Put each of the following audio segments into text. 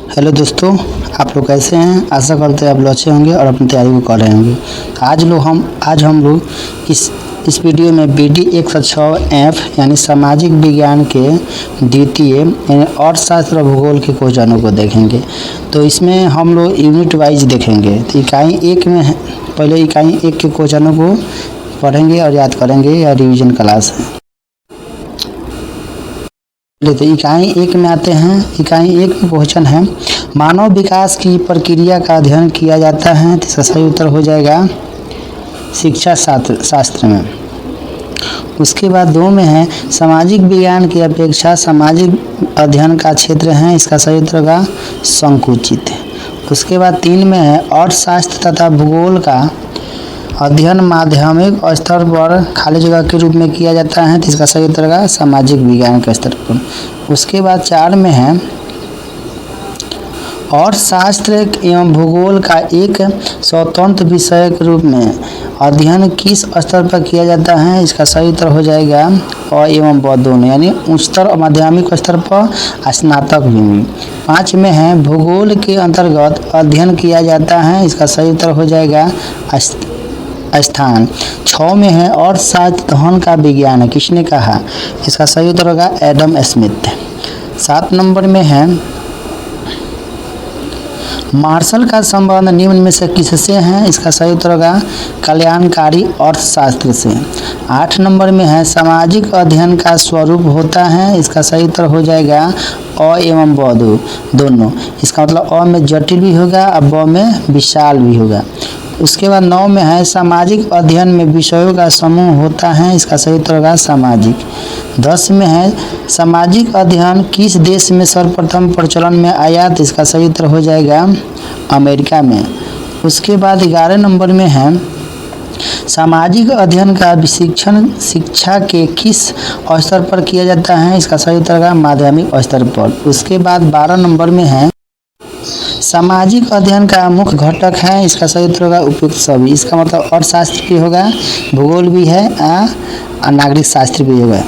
Hello दोस्तों, आप लोग कैसे हैं। आशा करते हैं आप लोग अच्छे होंगे और अपनी तैयारी को कर रहे होंगे। आज हम लोग इस वीडियो में BD 106 एफ यानी सामाजिक विज्ञान के द्वितीय यानी अर्थशास्त्र और भूगोल के क्वेश्चनों को देखेंगे। तो इसमें हम लोग यूनिट वाइज देखेंगे। तो इकाई एक में पहले इकाई एक के क्वेश्चनों को पढ़ेंगे और याद करेंगे। या रिवीजन क्लास है। तो इकाई एक में आते हैं। इकाई एक में क्वेश्चन है, मानव विकास की प्रक्रिया का अध्ययन किया जाता है। तो इसका सही उत्तर हो जाएगा शिक्षा शास्त्र में। उसके बाद दो में है, सामाजिक विज्ञान की अपेक्षा सामाजिक अध्ययन का क्षेत्र है। इसका सही उत्तर होगा संकुचित। उसके बाद तीन में है, अर्थशास्त्र तथा भूगोल का अध्ययन माध्यमिक स्तर पर खाली जगह के रूप में किया जाता है। तो इसका सही उत्तर होगा सामाजिक विज्ञान के स्तर पर। उसके बाद चार में है, अर्थशास्त्र एवं भूगोल का एक स्वतंत्र विषय के रूप में अध्ययन किस स्तर पर किया जाता है। इसका सही उत्तर हो जाएगा अ एवं ब दोनों, यानी उच्चतर और माध्यमिक स्तर पर, स्नातक भी। पाँच में है, भूगोल के अंतर्गत अध्ययन किया जाता है। इसका सही उत्तर हो जाएगा स्थान। 6 में है, अर्थशास्त्र धन का विज्ञान है। किसने कहा। इसका सही उत्तर होगा एडम स्मिथ। 7 नंबर में है, मार्शल का संबंध निम्न में से किससे है। इसका सही उत्तर होगा कल्याणकारी अर्थशास्त्र से। 8 नंबर में है, सामाजिक अध्ययन का स्वरूप होता है। इसका सही उत्तर हो जाएगा अ एवं ब दोनों। इसका मतलब अ में जटिल भी होगा और ब में विशाल भी होगा। उसके बाद 9 में है, सामाजिक अध्ययन में विषयों का समूह होता है। इसका सही उत्तर होगा सामाजिक। 10 में है, सामाजिक अध्ययन किस देश में सर्वप्रथम प्रचलन में आया। तो इसका सही उत्तर हो जाएगा अमेरिका में। उसके बाद 11 नंबर में है, सामाजिक अध्ययन का शिक्षा के किस स्तर पर किया जाता है। इसका सही उत्तर होगा माध्यमिक स्तर पर। उसके बाद 12 नंबर में है, सामाजिक अध्ययन का मुख्य घटक है। इसका सही उत्तर होगा उपयुक्त सभी। इसका मतलब अर्थशास्त्र भी होगा, भूगोल भी है और नागरिक शास्त्र भी होगा।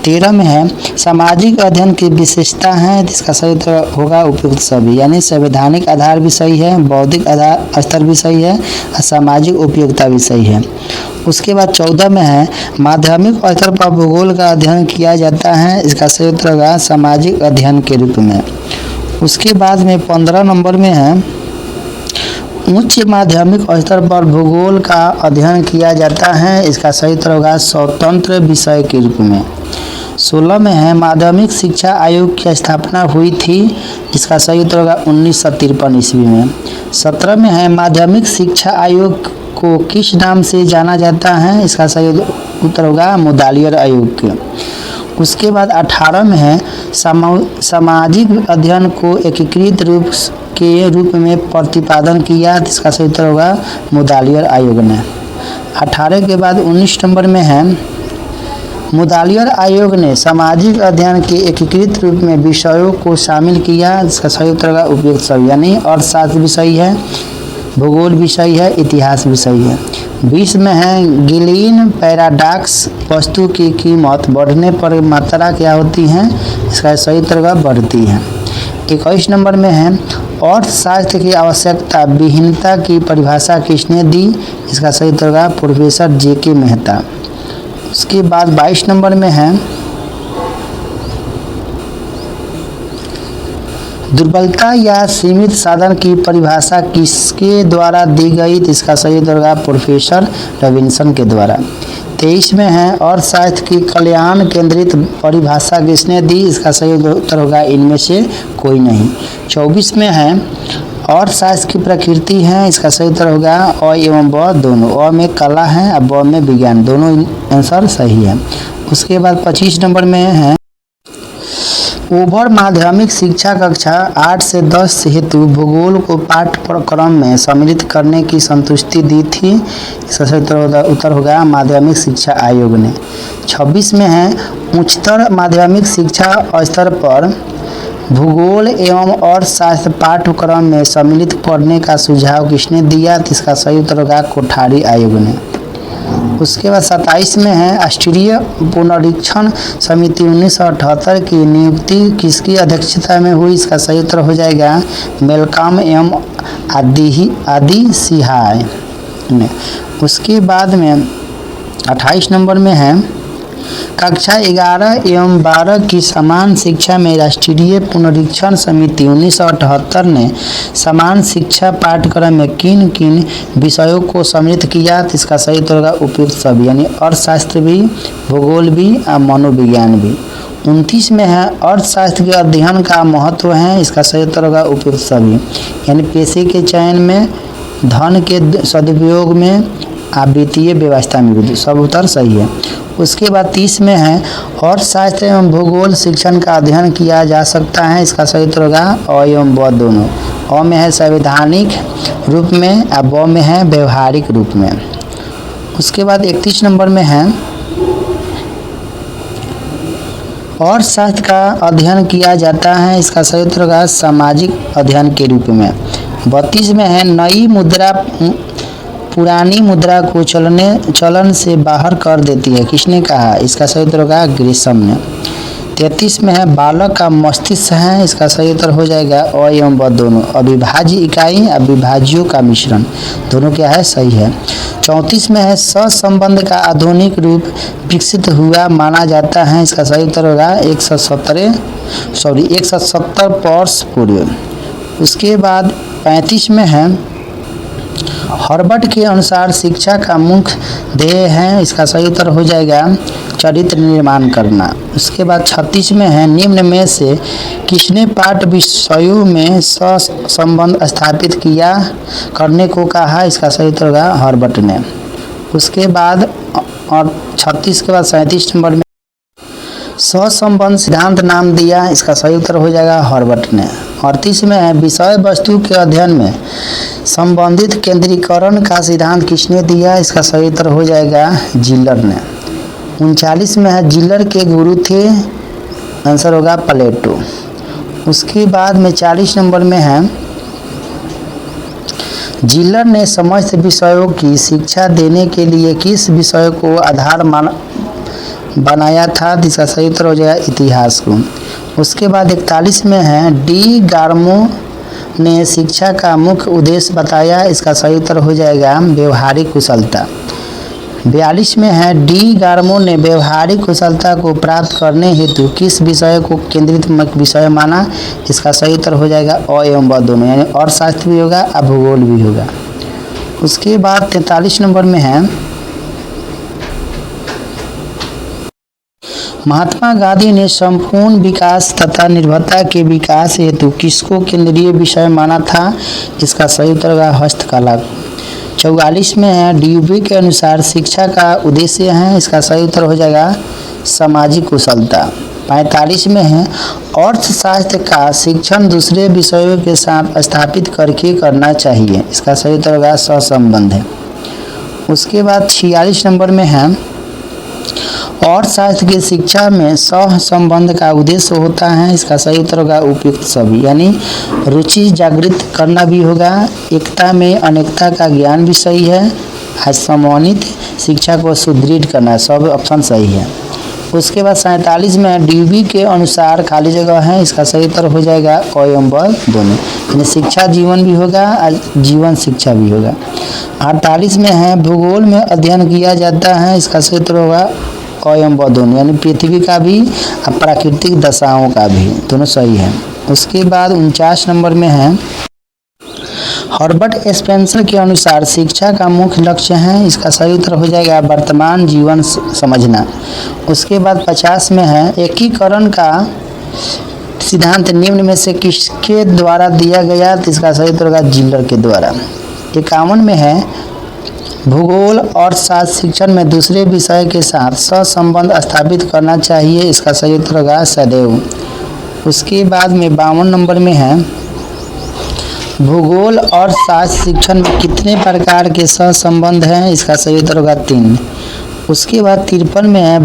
13 में है, सामाजिक अध्ययन की विशेषता है। इसका सही उत्तर होगा उपयुक्त सभी, यानी संवैधानिक आधार भी सही है, बौद्धिक आधार स्तर भी सही है और सामाजिक उपयोगिता भी सही है। उसके बाद 14 में है, माध्यमिक स्तर पर भूगोल का अध्ययन किया जाता है। इसका सही उत्तर होगा सामाजिक अध्ययन के रूप में। उसके बाद में 15 नंबर में है, उच्च माध्यमिक स्तर पर भूगोल का अध्ययन किया जाता है। इसका सही उत्तर होगा स्वतंत्र विषय के रूप में। 16 में है, माध्यमिक शिक्षा आयोग की स्थापना हुई थी। इसका सही उत्तर होगा 1953 ईस्वी में। 17 में है, माध्यमिक शिक्षा आयोग को किस नाम से जाना जाता है। इसका सही उत्तर होगा मुदालियर आयोग के। उसके बाद 18 में है, सामाजिक अध्ययन को एकीकृत रूप में प्रतिपादन किया। इसका सही उत्तर होगा मुदालियर आयोग ने। 18 के बाद 19 नंबर में है, मुदालियर आयोग ने सामाजिक अध्ययन के एकीकृत रूप में विषयों को शामिल किया। इसका सही उत्तर होगा उपयुक्त सभी, यानी अर्थशास्त्र भी सही है, भूगोल भी सही है, इतिहास भी सही है। 20 में है, गिलीन पैराडॉक्स, वस्तु की कीमत बढ़ने पर मात्रा क्या होती है। इसका सही उत्तर होगा बढ़ती है। 21 नंबर में है, अर्थशास्त्र की आवश्यकता विहीनता की परिभाषा किसने दी। इसका सही उत्तर होगा प्रोफेसर JK मेहता। उसके बाद 22 नंबर में है, दुर्बलता या सीमित साधन की परिभाषा किसके द्वारा दी गई। इसका सही उत्तर होगा प्रोफेसर रॉबिन्सन के द्वारा। 23 में है, अर्थशास्त्र की कल्याण केंद्रित परिभाषा किसने दी। इसका सही उत्तर होगा इनमें से कोई नहीं। 24 में है, अर्थशास्त्र की प्रकृति है। इसका सही उत्तर होगा अ एवं ब दोनों। अ में कला है और ब में विज्ञान, दोनों आंसर सही है। उसके बाद 25 नंबर में है, ओवर माध्यमिक शिक्षा कक्षा 8 से 10 हेतु भूगोल को पाठ्यक्रम में सम्मिलित करने की संतुष्टि दी थी। इसका सही उत्तर होगा माध्यमिक शिक्षा आयोग ने। 26 में है, उच्चतर माध्यमिक शिक्षा स्तर पर भूगोल एवं अर्थशास्त्र पाठ्यक्रम में सम्मिलित करने का सुझाव किसने दिया। इसका सही उत्तर होगा कोठारी आयोग ने। उसके बाद 27 में है राष्ट्रीय पुनरीक्षण समिति 1978 की नियुक्ति किसकी अध्यक्षता में हुई? इसका सही उत्तर हो जाएगा मेलकॉम एम आदि सिहाय ने। उसके बाद में 28 नंबर में है कक्षा 11 एवं 12 की समान शिक्षा में राष्ट्रीय पुनरीक्षण समिति 1978 ने समान शिक्षा पाठ्यक्रम में किन किन विषयों को सम्मिलित किया? तो इसका सही उत्तर होगा उपयुक्त सभी, यानी अर्थशास्त्र भी, भूगोल भी और मनोविज्ञान भी। 29 में है अर्थशास्त्र के अध्ययन का महत्व है, इसका सही उत्तर होगा उपयुक्त सभी, यानी पेशे के चयन में, धन के सदुपयोग में, वित्तीय व्यवस्था में भी, सब उत्तर सही है। उसके बाद 30 में है अर्थशास्त्र एवं भूगोल शिक्षण का अध्ययन किया जा सकता है, इसका सही उत्तर होगा अ एवं ब दोनों। अ में है संवैधानिक रूप में और ब में है व्यवहारिक रूप में। उसके बाद 31 नंबर में है अर्थशास्त्र का अध्ययन किया जाता है, इसका सही उत्तर होगा सामाजिक अध्ययन के रूप में। 32 में है नई मुद्रा पुरानी मुद्रा को चलन से बाहर कर देती है, किसने कहा? इसका सही उत्तर होगा ग्रिशम ने। 33 में है बालक का मस्तिष्क है, इसका सही उत्तर हो जाएगा अ एवं ब दोनों। अविभाज्य इकाई अविभाज्यों का मिश्रण, दोनों क्या है? सही है। 34 में है सहसंबंध का आधुनिक रूप विकसित हुआ माना जाता है, इसका सही उत्तर होगा 170 वर्ष पूर्व। उसके बाद 35 में है हर्बर्ट के अनुसार शिक्षा का मुख्य ध्येय है, इसका सही उत्तर हो जाएगा चरित्र निर्माण करना। उसके बाद 36 में है निम्न में से किसने पाठ्य विषयों में सहसंबंध स्थापित किया करने को कहा? इसका सही उत्तर होगा हर्बर्ट ने। उसके बाद और 36 के बाद 37 नंबर में सहसंबंध सिद्धांत नाम दिया, इसका सही उत्तर हो जाएगा हर्बर्ट ने। 38 में है विषय वस्तु के अध्ययन में संबंधित केंद्रीकरण का सिद्धांत किसने दिया? इसका सही उत्तर हो जाएगा जिलर ने। 39 में है जिलर के गुरु थे, आंसर होगा प्लेटो। उसके बाद में 40 नंबर में है जिलर ने समस्त विषयों की शिक्षा देने के लिए किस विषय को आधार बनाया था? इसका सही उत्तर हो जाएगा इतिहास को। उसके बाद 41 में है डी गार्मो ने शिक्षा का मुख्य उद्देश्य बताया, इसका सही उत्तर हो जाएगा व्यवहारिक कुशलता। 42 में है डी गार्मो ने व्यवहारिक कुशलता को प्राप्त करने हेतु किस विषय को केंद्रित विषय माना? इसका सही उत्तर हो जाएगा अ एवं ब दोनों, यानी अर्थशास्त्र भी होगा और भूगोल भी होगा। उसके बाद 43 नंबर में है महात्मा गांधी ने संपूर्ण विकास तथा निर्भरता के विकास हेतु किसको केंद्रीय विषय माना था? इसका सही उत्तर होगा हस्तकला। 44 में है ड्यूबी के अनुसार शिक्षा का उद्देश्य है, इसका सही उत्तर हो जाएगा सामाजिक कुशलता। 45 में है अर्थशास्त्र का शिक्षण दूसरे विषयों के साथ स्थापित करके करना चाहिए, इसका सही उत्तर होगा सहसंबंध है। उसके बाद 46 नंबर में है अर्थशास्त्र की शिक्षा में सह संबंध का उद्देश्य होता है, इसका सही उत्तर होगा उपयुक्त सभी, यानी रुचि जागृत करना भी होगा, एकता में अनेकता का ज्ञान भी सही है, समन्वित शिक्षा को सुदृढ़ करना, सब ऑप्शन सही है। उसके बाद 47 में ड्यूबी के अनुसार खाली जगह है, इसका सही उत्तर हो जाएगा अ एवं ब दोनों, यानी शिक्षा जीवन भी होगा और जीवन शिक्षा भी होगा। 48 में है भूगोल में अध्ययन किया जाता है, इसका सही उत्तर होगा अ एवं ब दोनों, यानी पृथ्वी का भी और प्राकृतिक दशाओं का भी, दोनों सही है। उसके बाद 49 नंबर में है हर्बर्ट स्पेंसर के अनुसार शिक्षा का मुख्य लक्ष्य है, इसका सही उत्तर हो जाएगा वर्तमान जीवन समझना। उसके बाद 50 में है एकीकरण का सिद्धांत निम्न में से किसके द्वारा दिया गया? तो इसका सही उत्तर होगा जिलर के द्वारा। 51 में है भूगोल और शास्त्र शिक्षण में दूसरे विषय के साथ सहसंबंध स्थापित करना चाहिए, इसका सही उत्तर होगा सदैव। उसके बाद में 52 नंबर में है भूगोल और शास्त्र शिक्षण में कितने प्रकार के सहसंबंध हैं? इसका सही उत्तर होगा 3। उसके बाद 53 में है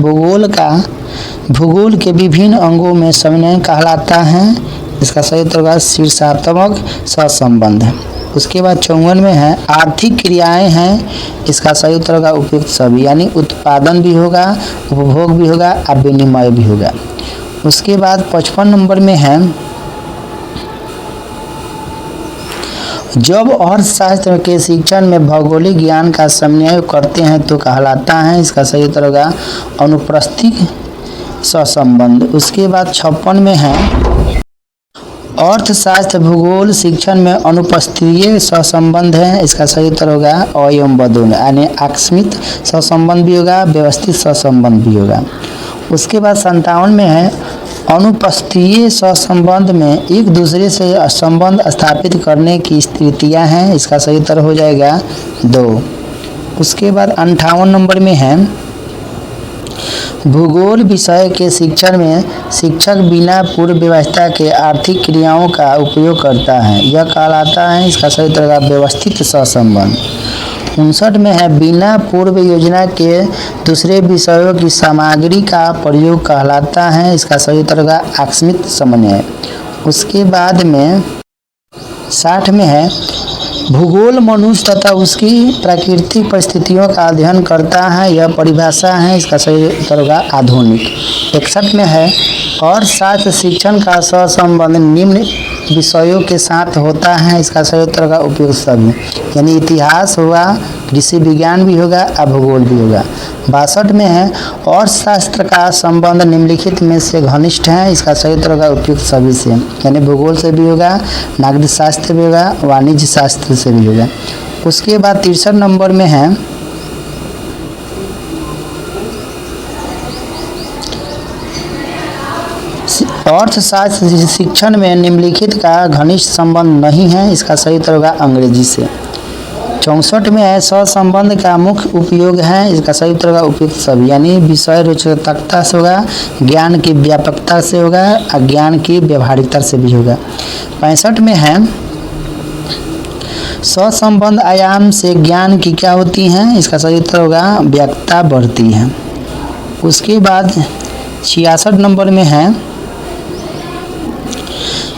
भूगोल के विभिन्न अंगों में समन्वय कहलाता है, इसका सही उत्तर होगा शीर्षात्मक सहसंबंध है। उसके बाद 54 में है आर्थिक क्रियाएं हैं, इसका सही उत्तर होगा उपयुक्त सभी, यानी उत्पादन भी होगा, उपभोग भी होगा और विनिमय भी होगा। उसके बाद 55 नंबर में है जब अर्थशास्त्र के शिक्षण में भौगोलिक ज्ञान का समन्वय करते हैं तो कहलाता है, इसका सही उत्तर होगा अनुप्रस्थिक सहसंबंध। उसके बाद 56 में है अर्थशास्त्र भूगोल शिक्षण में अनुपस्थितीय सहसंबंध है, इसका सही उत्तर होगा अ एवं ब दोनों, यानी आकस्मिक सहसंबंध भी होगा, व्यवस्थित सहसंबंध भी होगा। उसके बाद 57 में है अनुपस्थितीय सहसंबंध में एक दूसरे से संबंध स्थापित करने की स्थितियां हैं, इसका सही उत्तर हो जाएगा 2। उसके बाद 58 नंबर में है भूगोल विषय के शिक्षण में शिक्षक बिना पूर्व व्यवस्था के आर्थिक क्रियाओं का उपयोग करता है, यह कहलाता है, इसका सही उत्तर होगा व्यवस्थित सहसंबंध। 59 में है बिना पूर्व योजना के दूसरे विषयों की सामग्री का प्रयोग कहलाता है, इसका सही उत्तर होगा आकस्मिक समन्वय। उसके बाद में 60 में है भूगोल मनुष्य तथा उसकी प्राकृतिक परिस्थितियों का अध्ययन करता है, यह परिभाषा है, इसका सही उत्तर होगा आधुनिक। 61 में है अर्थशास्त्र शिक्षण का सहसंबंध निम्न विषयों के साथ होता है, इसका सही उत्तर होगा उपयुक्त सभी, यानी इतिहास होगा, कृषि विज्ञान भी होगा और भूगोल भी होगा। 62 में है अर्थशास्त्र का संबंध निम्नलिखित में से घनिष्ठ है, इसका सही उत्तर होगा उपयुक्त सभी से, यानी भूगोल से भी होगा, नागरिक शास्त्र भी होगा, वाणिज्य शास्त्र से भी होगा। उसके बाद 63 नंबर में है अर्थशास्त्र शिक्षण में निम्नलिखित का घनिष्ठ संबंध नहीं है, इसका सही उत्तर होगा अंग्रेजी से। 64 में है सहसंबंध का मुख्य उपयोग है, इसका सही उत्तर होगा उपयुक्त सभी, यानी विषय रोचकता से होगा, ज्ञान की व्यापकता से होगा और ज्ञान की व्यवहारिकता से भी होगा। 65 में है सहसंबंध आयाम से ज्ञान की क्या होती हैं, इसका सही उत्तर होगा व्यापकता बढ़ती है। उसके बाद 66 नंबर में है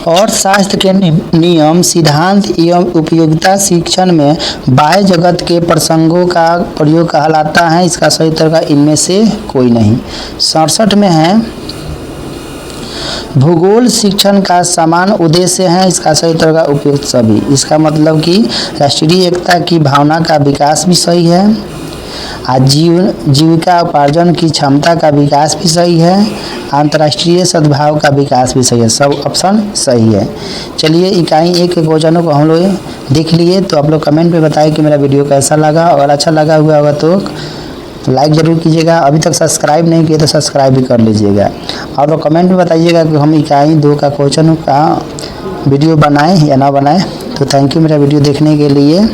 अर्थशास्त्र के नियम सिद्धांत एवं उपयोगिता शिक्षण में बाह्य जगत के प्रसंगों का प्रयोग कहलाता है, इसका सही उत्तर होगा इनमें से कोई नहीं। 67 में है भूगोल शिक्षण का समान उद्देश्य है, इसका सही उत्तर होगा उपयुक्त सभी, इसका मतलब कि राष्ट्रीय एकता की भावना का विकास भी सही है, जीविका उपार्जन की क्षमता का विकास भी सही है, अंतर्राष्ट्रीय सद्भाव का विकास भी सही है, सब ऑप्शन सही है। चलिए इकाई 1 के क्वेश्चनों को हम लोग देख लिए, तो आप लोग कमेंट में बताएं कि मेरा वीडियो कैसा लगा, अगर अच्छा लगा हुआ होगा तो लाइक ज़रूर कीजिएगा, अभी तक सब्सक्राइब नहीं किए तो सब्सक्राइब भी कर लीजिएगा, और लोग कमेंट में बताइएगा कि हम इकाई 2 का क्वेश्चन का वीडियो बनाएं या ना बनाएं। तो थैंक यू मेरा वीडियो देखने के लिए।